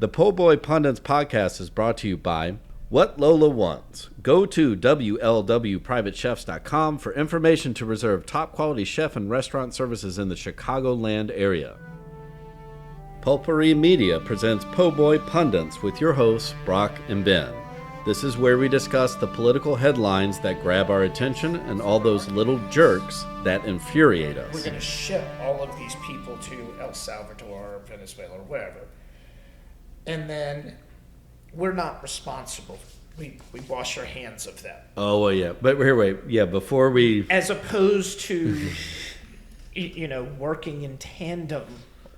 The Po' Boy Pundits podcast is brought to you by What Lola Wants. Go to WLWPrivateChefs.com for information to reserve top quality chef and restaurant services in the Chicagoland area. Pulpery Media presents Po' Boy Pundits with your hosts, Brock and Ben. This is where we discuss the political headlines that grab our attention and all those little jerks that infuriate us. We're going to ship all of these people to El Salvador, Venezuela, or wherever. And then we're not responsible. We wash our hands of them. Oh, well, yeah. But wait. Yeah, before we... As opposed to, working in tandem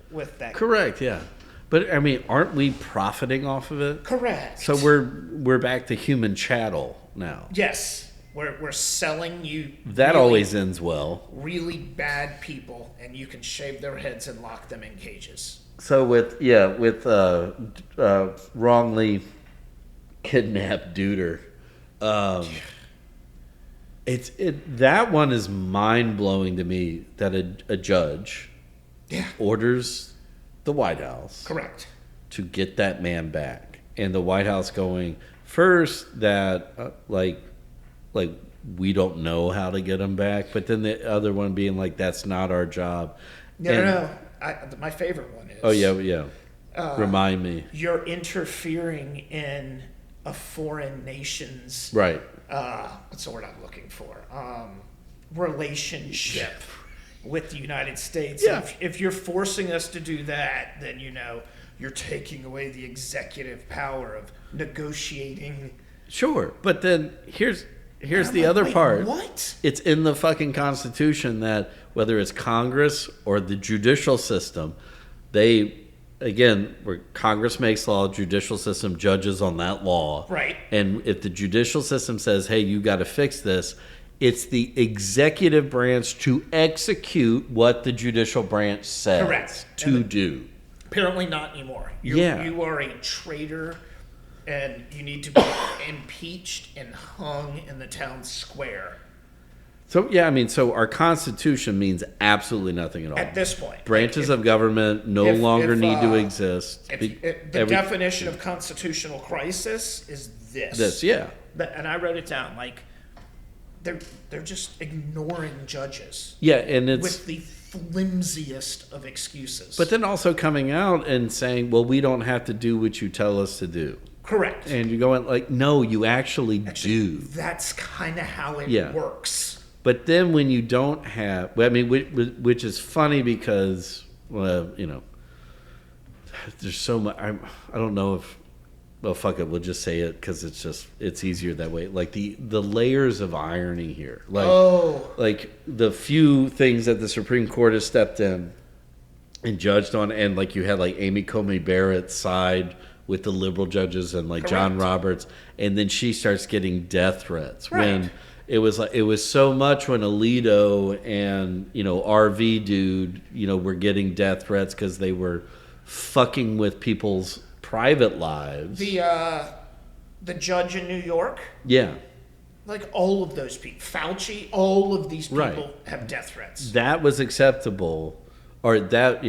with that. Correct, yeah. But, I mean, aren't we profiting off of it? Correct. So we're back to human chattel now. Yes. We're selling you... That really, always ends well. Really bad people, and you can shave their heads and lock them in cages. So with wrongly kidnapped Duder, that one is mind blowing to me that a judge orders the White House correct to get that man back, and the White House going first that like we don't know how to get him back, but then the other one being like that's not our job. No. My favorite one is... Oh, yeah. Remind me. You're interfering in a foreign nation's... Right. What's the word I'm looking for? Relationship with the United States. Yeah. If you're forcing us to do that, then, you're taking away the executive power of negotiating... Sure, but then here's the other part. What? It's in the fucking Constitution that whether it's Congress or the judicial system, where Congress makes law, judicial system judges on that law. Right. And if the judicial system says, hey, you got to fix this, it's the executive branch to execute what the judicial branch says Correct. to do. Apparently not anymore. You are a traitor. And you need to be impeached and hung in the town square. So, so our Constitution means absolutely nothing at all. At this point. Branches of government no longer need to exist. The definition of constitutional crisis is this. This, yeah. And I wrote it down. They're just ignoring judges. Yeah, and it's... with the flimsiest of excuses. But then also coming out and saying, well, we don't have to do what you tell us to do. Correct. And you're going no, you actually do. That's kind of how it works. But then when you don't have, which is funny because, there's so much, I don't know if, well, fuck it, we'll just say it because it's easier that way. Like the layers of irony here. Like the few things that the Supreme Court has stepped in and judged on, and like you had like Amy Coney Barrett's side with the liberal judges and like John Roberts, and then she starts getting death threats when it was so much when Alito and RV dude were getting death threats because they were fucking with people's private lives. The judge in New York, like all of those people, Fauci, all of these people have death threats. That was acceptable, or that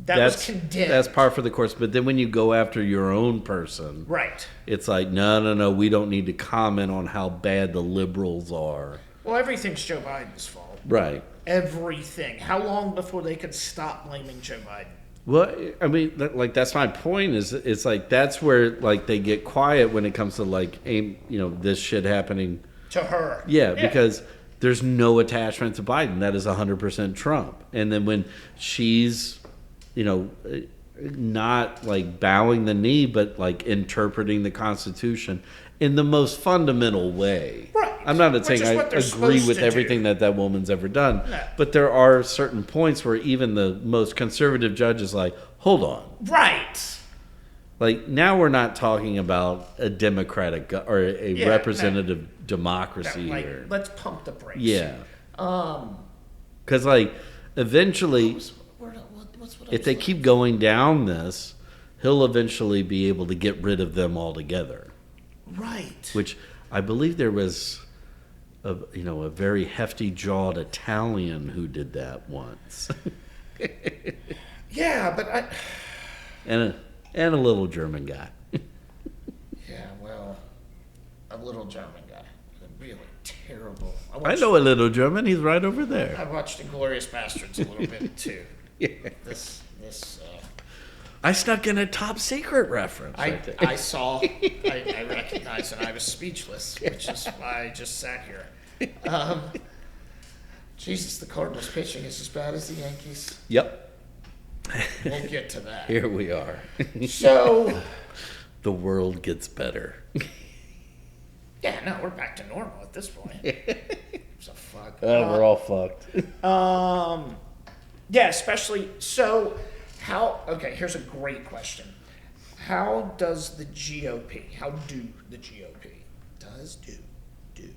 that's was condemned. That's par for the course. But then when you go after your own person, right? It's like no, we don't need to comment on how bad the liberals are. Well, everything's Joe Biden's fault, right? Everything. How long before they could stop blaming Joe Biden? Well, I mean, that's my point. It's like that's where like they get quiet when it comes to like this shit happening to her. Yeah, because there's no attachment to Biden. That is 100% Trump. And then when she's not like bowing the knee, but like interpreting the Constitution in the most fundamental way. Right. I'm not saying I agree with everything that woman's ever done, but there are certain points where even the most conservative judge is like, hold on. Right. Like now we're not talking about a democratic or a representative democracy here. Let's pump the brakes. Yeah. Because like eventually... if they keep going down this, he'll eventually be able to get rid of them altogether. Right. Which I believe there was a very hefty-jawed Italian who did that once. Yeah, but And a little German guy. Yeah, well, a little German guy. Really terrible. I know a little German. He's right over I there. watched Inglourious Bastards a little bit too. Yeah. This. I snuck in a top secret reference. Right there. I saw. I recognized, and I was speechless, which is why I just sat here. Jesus, the Cardinals pitching is as bad as the Yankees. Yep. We'll get to that. Here we are. So. The world gets better. Yeah, no, we're back to normal at this point. So fuck. We're all fucked. Yeah, especially so. Okay, here's a great question. How does the GOP? How do the GOP? Do.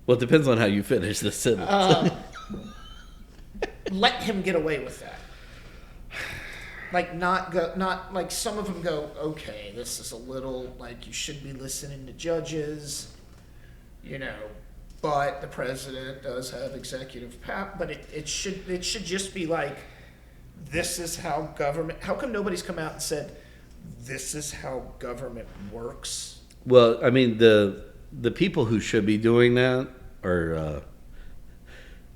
Well, it depends on how you finish the sentence. Let him get away with that. Like not like some of them go, okay, this is a little like you should be listening to judges, but the president does have executive power. But it should just be like, this is how government. How come nobody's come out and said, this is how government works? Well, I mean the people who should be doing that are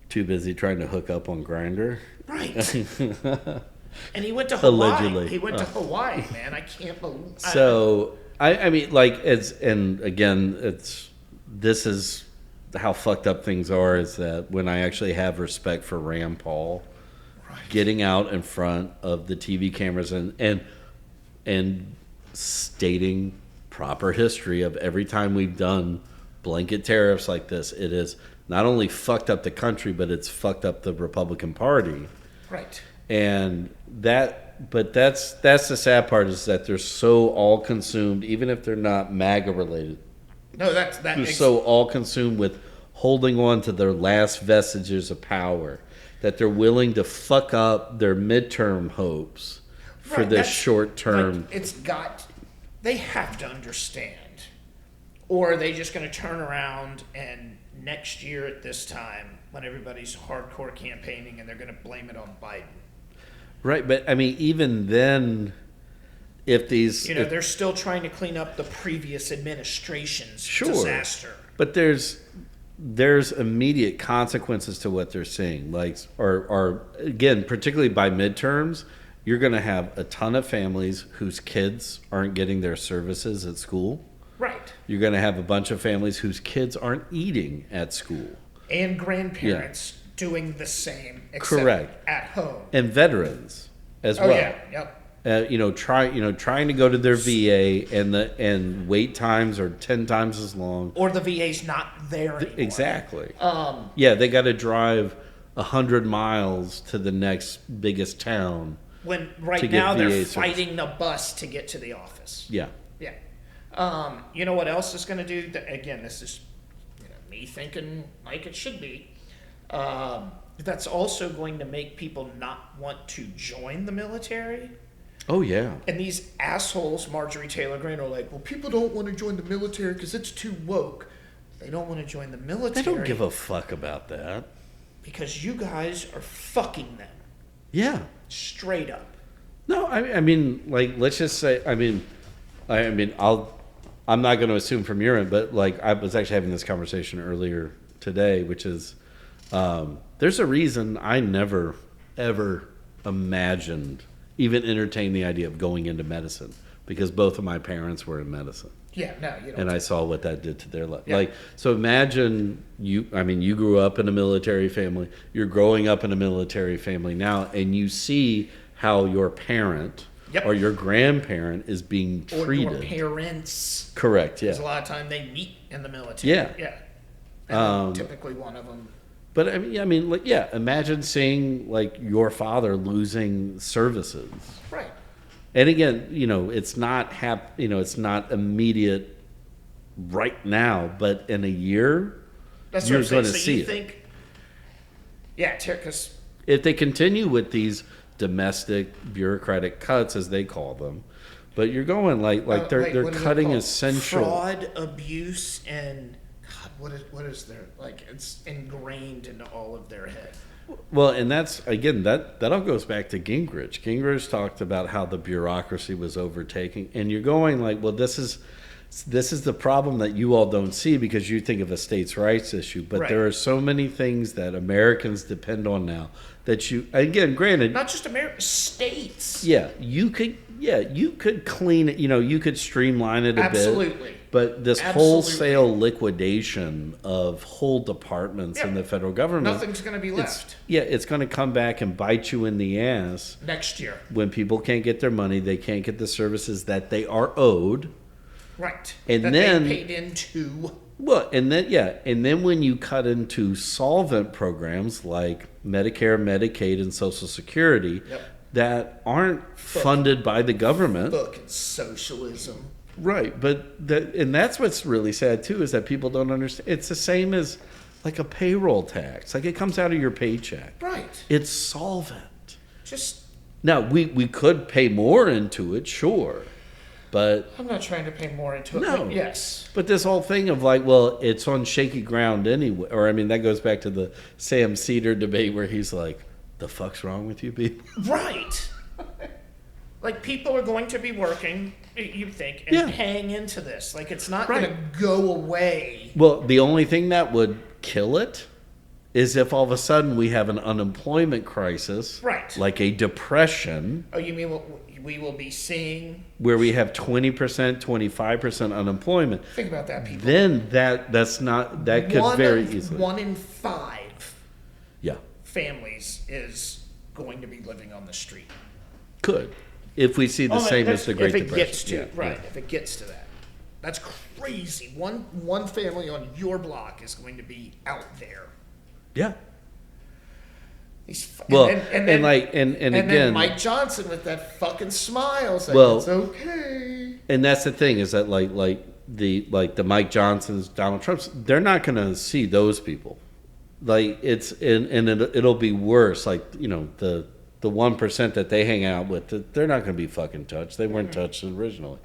too busy trying to hook up on Grindr. Right. And he went to Hawaii. Allegedly. He went to Hawaii, man. I can't believe. So I mean, like, this is how fucked up things are. Is that when I actually have respect for Rand Paul, right, getting out in front of the TV cameras and stating proper history of every time we've done blanket tariffs like this, it has not only fucked up the country, but it's fucked up the Republican Party. Right. And that's the sad part, is that they're so all consumed, even if they're not MAGA related. No, they're so all consumed with holding on to their last vestiges of power that they're willing to fuck up their midterm hopes for this short term. They have to understand, or are they just going to turn around and next year at this time, when everybody's hardcore campaigning, and they're going to blame it on Biden? Right, but I mean, even then, if these... they're still trying to clean up the previous administration's disaster. But there's immediate consequences to what they're saying. Like, or again, particularly by midterms, you're going to have a ton of families whose kids aren't getting their services at school. Right. You're going to have a bunch of families whose kids aren't eating at school. And grandparents doing the same, except correct, at home. And veterans as well. Yeah, yep. Trying to go to their VA, and wait times are 10 times as long. Or the VA's not there anymore. Exactly. They got to drive 100 miles to the next biggest town. When right now they're fighting the bus to get to the office. Yeah. Yeah. You know what else is going to do? Again, this is me thinking like it should be. That's also going to make people not want to join the military. Oh, yeah. And these assholes, Marjorie Taylor Greene, are like, well, people don't want to join the military because it's too woke. They don't want to join the military. They don't give a fuck about that. Because you guys are fucking them. Yeah. Straight up. No, I mean, like, let's just say, I'm not going to assume from your end, but like, I was actually having this conversation earlier today, which is, there's a reason I never, ever imagined, even entertained the idea of going into medicine, because both of my parents were in medicine. Yeah, no, you don't. And I saw what that did to their life. Yeah. Like, so imagine you grew up in a military family. You're growing up in a military family now, and you see how your parent or your grandparent is being treated. Or your parents. Correct, yeah. Because a lot of time they meet in the military. Yeah. Yeah. And typically one of them. But imagine seeing like your father losing services. Right. And again, it's not it's not immediate right now, but in a year, that's you're what I'm going to see it. Yeah, because if they continue with these domestic bureaucratic cuts, as they call them, but you're going like they're cutting essential fraud, abuse, and God, what is there, like, it's ingrained into all of their head. Well, and that's again that all goes back to Gingrich. Gingrich talked about how the bureaucracy was overtaking, and you're going like, well, this is the problem that you all don't see because you think of a states' rights issue, but Right. there are so many things that Americans depend on now that you again, granted, Not just America, states. you could clean it, you could streamline it a bit. Absolutely. But this Absolutely. wholesale liquidation of whole departments in Yeah. the federal government, Nothing's going to be left it's going to come back and bite you in the ass next year. when people can't get their money, they can't get the services that they are owed. Right. And that then- they paid into. Well, and then when you cut into solvent programs like Medicare, Medicaid, and Social Security Yep. that aren't funded by the government. Fucking socialism. Right, but that's what's really sad too is that people don't understand. It's the same as like a payroll tax. Like it comes out of your paycheck. Right. It's solvent. Just, Now we could pay more into it, sure, but I'm not trying to pay more into it. No. But yes. but this whole thing of like, well, it's on shaky ground anyway. Or I mean, that goes back to the Sam Cedar debate where he's like, "The fuck's wrong with you people?" Right. Like people are going to be working, you think, and Yeah. paying into this. Like it's not Right. going to go away. Well, the only thing that would kill it is if all of a sudden we have an unemployment crisis, Right. like a depression, Oh, you mean what we will be seeing? where we have 20%, 25% unemployment. Think about that, people. Then that could very easily. 1 in 5 Yeah, families is going to be living on the street. could. If we see the same as the Great if it Depression. gets to Yeah, right, yeah. if it gets to that, that's crazy. One family on your block is going to be out there. Yeah. These fu- Well, and and again, then Mike Johnson with that fucking smile saying Well- it's okay. and that's the thing is that like the Mike Johnsons, Donald Trumps, they're not going to see those people. Like it's and it'll be worse. Like the 1% that they hang out with, they're not going to be fucking touched. They weren't touched originally.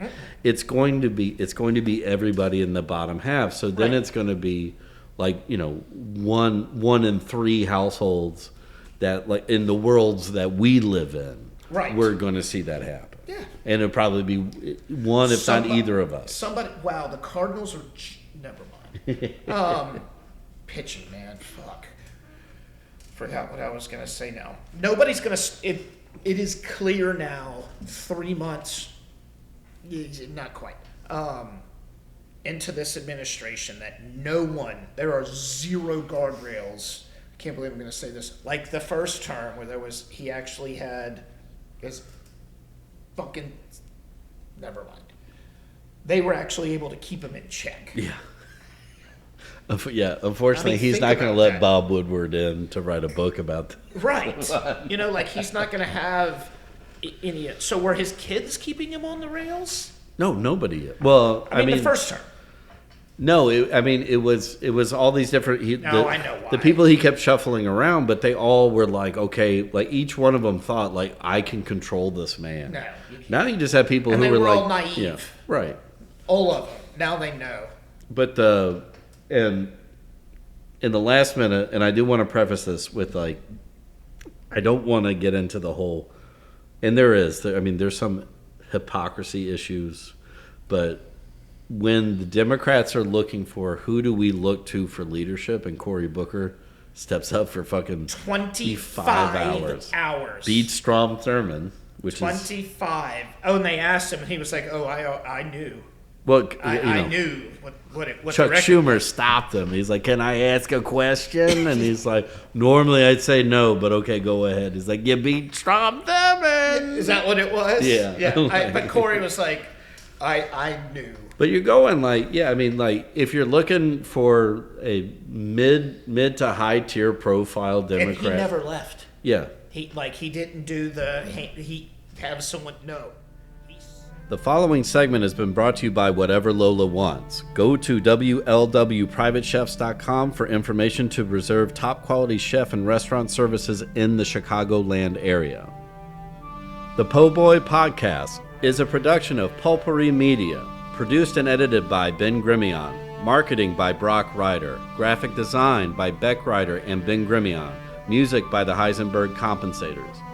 It's going to be everybody in the bottom half. So then Right. it's going to be like one in 3 households that like in the worlds that we live in. Right. We're going to see that happen. Yeah. And it'll probably be one, if not either of us. Somebody, wow, the Cardinals are. Never mind. Pitching, man, fuck. Forgot what I was gonna say now. Nobody's gonna. It is clear now. 3 months, not quite, into this administration that there are zero guardrails. I can't believe I'm gonna say this. Like the first term where he actually had his fucking. Never mind. They were actually able to keep him in check. Yeah. Yeah, unfortunately, I mean, he's think not going to about let that. Bob Woodward in to write a book about that. Right. Like he's not going to have any. So were his kids keeping him on the rails? No, nobody. Well, I mean the first term. No, it was all these different. I know why. The people he kept shuffling around, but they all were like, okay, like each one of them thought, like, I can control this man. No, you can't. Now you just have people And who they were were like, all naive. yeah, right. All of them. Now they know. But and in the last minute, and I do want to preface this with like, I don't want to get into the whole, and there's some hypocrisy issues, but when the Democrats are looking for who do we look to for leadership, and Cory Booker steps up for fucking 25 hours. beat Strom Thurmond, which is 25. Oh, and they asked him, and he was like, "Oh, I knew. well, I knew what Chuck the record Schumer stopped him. He's like, "Can I ask a question?" And he's like, "Normally I'd say no, but okay, go ahead." He's like, "You beat Strom Thurmond." Is that what it was? Yeah. Yeah. But Corey was like, I knew. But you're going like, yeah, I mean, like if you're looking for a mid to high tier profile Democrat, And he never left. yeah. He didn't do he have someone no. The following segment has been brought to you by Whatever Lola Wants. Go to WLWPrivateChefs.com for information to reserve top quality chef and restaurant services in the Chicagoland area. The Po' Boy Podcast is a production of Pulpery Media, produced and edited by Ben Grimion, marketing by Brock Ryder, graphic design by Beck Ryder and Ben Grimion, Music by the Heisenberg Compensators.